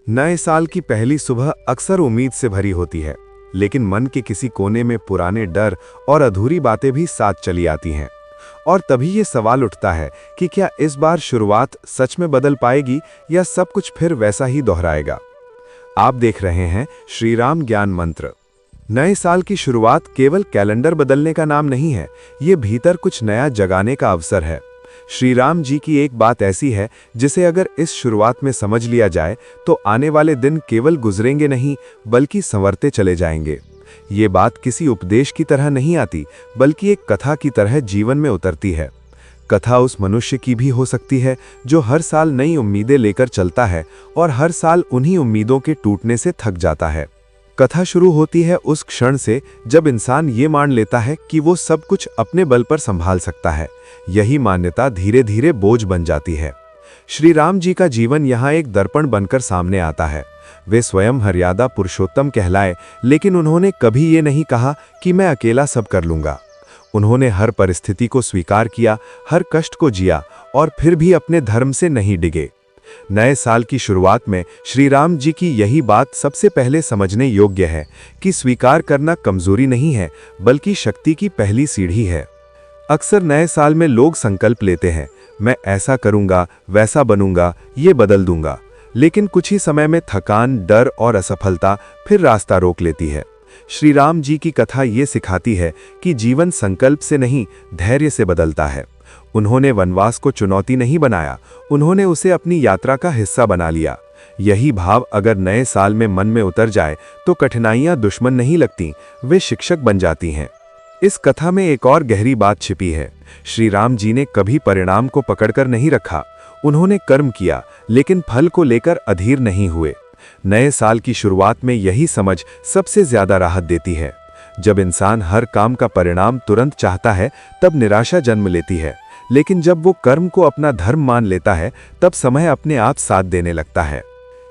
नए साल की पहली सुबह अक्सर उम्मीद से भरी होती है, लेकिन मन के किसी कोने में पुराने डर और अधूरी बातें भी साथ चली आती हैं। और तभी ये सवाल उठता है कि क्या इस बार शुरुआत सच में बदल पाएगी या सब कुछ फिर वैसा ही दोहराएगा। आप देख रहे हैं श्री राम ज्ञान मंत्र। नए साल की शुरुआत केवल कैलेंडर बदलने का नाम नहीं है, ये भीतर कुछ नया जगाने का अवसर है। श्री राम जी की एक बात ऐसी है जिसे अगर इस शुरुआत में समझ लिया जाए तो आने वाले दिन केवल गुजरेंगे नहीं बल्कि संवरते चले जाएंगे। ये बात किसी उपदेश की तरह नहीं आती, बल्कि एक कथा की तरह जीवन में उतरती है। कथा उस मनुष्य की भी हो सकती है जो हर साल नई उम्मीदें लेकर चलता है और हर साल उन्हीं उम्मीदों के टूटने से थक जाता है। कथा शुरू होती है उस क्षण से जब इंसान ये मान लेता है कि वो सब कुछ अपने बल पर संभाल सकता है। यही मान्यता धीरे धीरे बोझ बन जाती है। श्री राम जी का जीवन यहाँ एक दर्पण बनकर सामने आता है। वे स्वयं मर्यादा पुरुषोत्तम कहलाए, लेकिन उन्होंने कभी ये नहीं कहा कि मैं अकेला सब कर लूंगा। उन्होंने हर परिस्थिति को स्वीकार किया, हर कष्ट को जिया और फिर भी अपने धर्म से नहीं डिगे। नए साल की शुरुआत में श्री राम जी की यही बात सबसे पहले समझने योग्य है कि स्वीकार करना कमजोरी नहीं है, बल्कि शक्ति की पहली सीढ़ी है। अक्सर नए साल में लोग संकल्प लेते हैं, मैं ऐसा करूंगा, वैसा बनूंगा, ये बदल दूंगा। लेकिन कुछ ही समय में थकान, डर और असफलता फिर रास्ता रोक लेती है। श्री राम जी की कथा ये सिखाती है कि जीवन संकल्प से नहीं, धैर्य से बदलता है। उन्होंने वनवास को चुनौती नहीं बनाया, उन्होंने उसे अपनी यात्रा का हिस्सा बना लिया। यही भाव अगर नए साल में मन में उतर जाए तो कठिनाइयां दुश्मन नहीं लगती, वे शिक्षक बन जाती हैं। इस कथा में एक और गहरी बात छिपी है। श्री राम जी ने कभी परिणाम को पकड़कर नहीं रखा। उन्होंने कर्म किया, लेकिन फल को लेकर अधीर नहीं हुए। नए साल की शुरुआत में यही समझ सबसे ज्यादा राहत देती है। जब इंसान हर काम का परिणाम तुरंत चाहता है तब निराशा जन्म लेती है, लेकिन जब वो कर्म को अपना धर्म मान लेता है तब समय अपने आप साथ देने लगता है।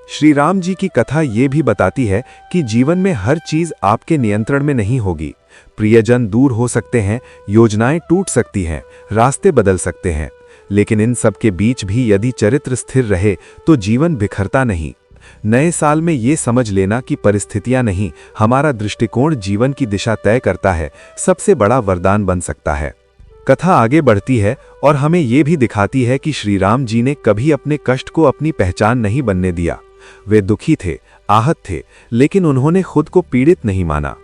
श्री राम जी की कथा ये भी बताती है कि जीवन में हर चीज आपके नियंत्रण में नहीं होगी। प्रियजन दूर हो सकते हैं, योजनाएं टूट सकती हैं, रास्ते बदल सकते हैं, लेकिन इन सब के बीच भी यदि चरित्र स्थिर रहे तो जीवन बिखरता नहीं। नए साल में ये समझ लेना कि परिस्थितियां नहीं, हमारा दृष्टिकोण जीवन की दिशा तय करता है, सबसे बड़ा वरदान बन सकता है। कथा आगे बढ़ती है और हमें ये भी दिखाती है कि श्री राम जी ने कभी अपने कष्ट को अपनी पहचान नहीं बनने दिया। वे दुखी थे, आहत थे, लेकिन उन्होंने खुद को पीड़ित नहीं माना।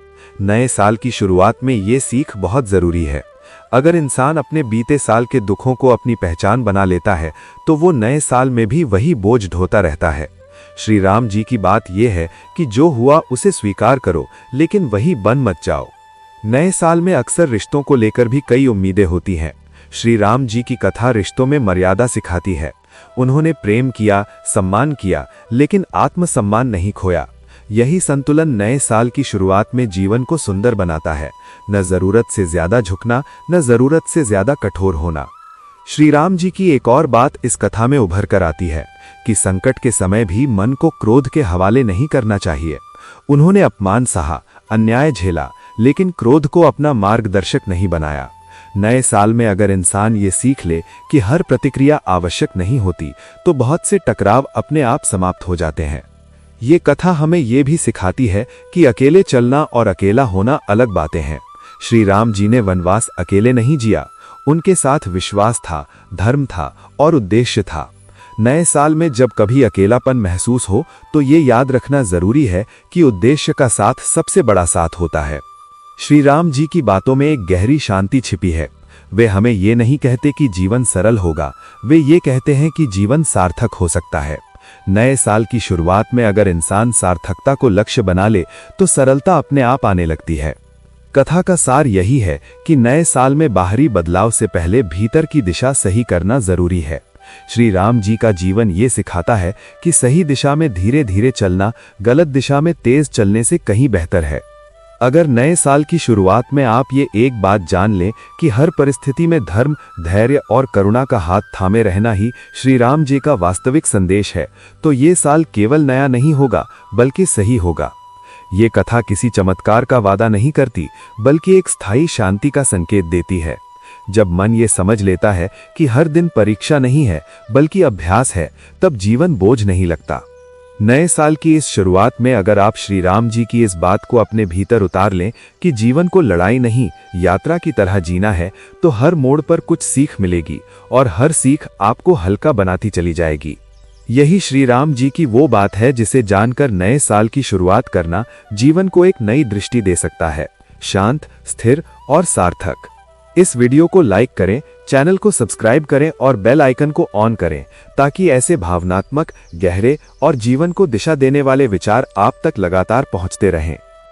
नए साल की शुरुआत में ये सीख बहुत जरूरी है। अगर इंसान अपने बीते साल के दुखों को अपनी पहचान बना लेता है तो वो नए साल में भी वही बोझ ढोता रहता है। श्री राम जी की बात यह है कि जो हुआ उसे स्वीकार करो, लेकिन वही बन मत जाओ। नए साल में अक्सर रिश्तों को लेकर भी कई उम्मीदें होती हैं। श्री राम जी की कथा रिश्तों में मर्यादा सिखाती है। उन्होंने प्रेम किया, सम्मान किया, लेकिन आत्मसम्मान नहीं खोया। यही संतुलन नए साल की शुरुआत में जीवन को सुंदर बनाता है। न जरूरत से ज्यादा झुकना, न जरूरत से ज्यादा कठोर होना। श्री राम जी की एक और बात इस कथा में उभर कर आती है कि संकट के समय भी मन को क्रोध के हवाले नहीं करना चाहिए। उन्होंने अपमान सहा, अन्याय झेला, लेकिन क्रोध को अपना मार्गदर्शक नहीं बनाया। नए साल में अगर इंसान ये सीख ले कि हर प्रतिक्रिया आवश्यक नहीं होती तो बहुत से टकराव अपने आप समाप्त हो जाते हैं। ये कथा हमें ये भी सिखाती है कि अकेले चलना और अकेला होना अलग बातें हैं। श्री राम जी ने वनवास अकेले नहीं जिया, उनके साथ विश्वास था, धर्म था और उद्देश्य था। नए साल में जब कभी अकेलापन महसूस हो तो ये याद रखना जरूरी है कि उद्देश्य का साथ सबसे बड़ा साथ होता है। श्री राम जी की बातों में एक गहरी शांति छिपी है। वे हमें ये नहीं कहते कि जीवन सरल होगा, वे ये कहते हैं कि जीवन सार्थक हो सकता है। नए साल की शुरुआत में अगर इंसान सार्थकता को लक्ष्य बना ले तो सरलता अपने आप आने लगती है। कथा का सार यही है कि नए साल में बाहरी बदलाव से पहले भीतर की दिशा सही करना जरूरी है। श्री राम जी का जीवन ये सिखाता है कि सही दिशा में धीरे धीरे चलना गलत दिशा में तेज चलने से कहीं बेहतर है। अगर नए साल की शुरुआत में आप ये एक बात जान लें कि हर परिस्थिति में धर्म, धैर्य और करुणा का हाथ थामे रहना ही श्री राम जी का वास्तविक संदेश है, तो ये साल केवल नया नहीं होगा बल्कि सही होगा। ये कथा किसी चमत्कार का वादा नहीं करती, बल्कि एक स्थायी शांति का संकेत देती है। जब मन ये समझ लेता है कि हर दिन परीक्षा नहीं है बल्कि अभ्यास है, तब जीवन बोझ नहीं लगता। नए साल की इस शुरुआत में अगर आप श्री राम जी की इस बात को अपने भीतर उतार लें कि जीवन को लड़ाई नहीं, यात्रा की तरह जीना है, तो हर मोड़ पर कुछ सीख मिलेगी और हर सीख आपको हल्का बनाती चली जाएगी। यही श्री राम जी की वो बात है जिसे जानकर नए साल की शुरुआत करना जीवन को एक नई दृष्टि दे सकता है, शांत, स्थिर और सार्थक। इस वीडियो को लाइक करें, चैनल को सब्सक्राइब करें और बेल आइकन को ऑन करें ताकि ऐसे भावनात्मक, गहरे और जीवन को दिशा देने वाले विचार आप तक लगातार पहुंचते रहें।